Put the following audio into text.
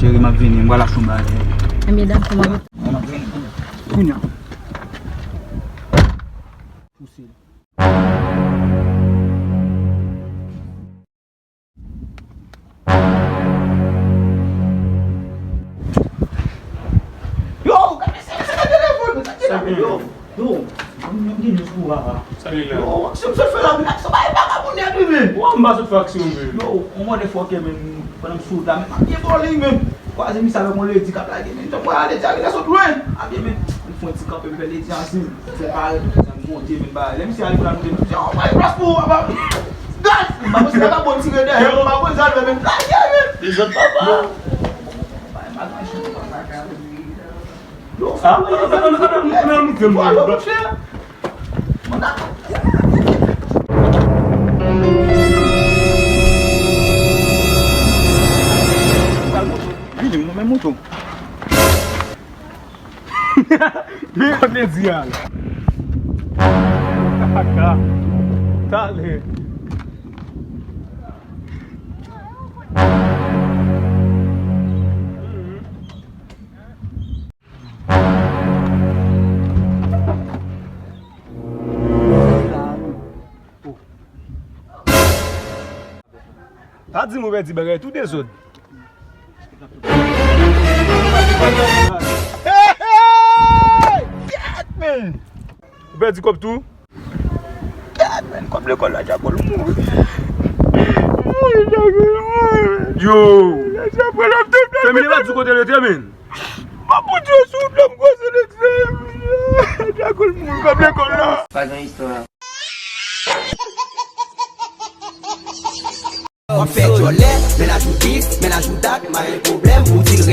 chérie, m'a venu, moi la chambre. Mais d'accord, moi. Kounya. Yo, Salut là. yo, se mse fè la binak, se ba e baka moun ne drive. Ou an ba sot faksyon be? Yo, on mwen de fò ke men, pendant sout la men, a bien boli men. Kwa se mi sa ve moun le di kap la gen men, te mwen ale di a gen sot lwen. A bien men, il fò ti kap e pe le di ansin. Se pare, se monte men ba. Le mi si ale pou la nou den, on mwen pras pou, aba. Gas! Ba mwen se la bon tigre de, on mwen bon zalve men. La gen men. Di zot papa. Ba e magman chen pou la ka. Yo, Ah, non, Yo, chen. Mon a. Vini, mwen mouton. Me yon de diyan. Kaka. Tale. Ta di mou ve di bagay tout de zot. Men, Ve di kop tou? men, kom le kol la jakol mou. Yo! Temine va di kote le temin? Ma pou diyo soub la mou se le tem. Jakol mou, kom le kol la. Pas une histoire. On fait jolet, ménage ou dit, ménage ou tac, mais un problème pour dire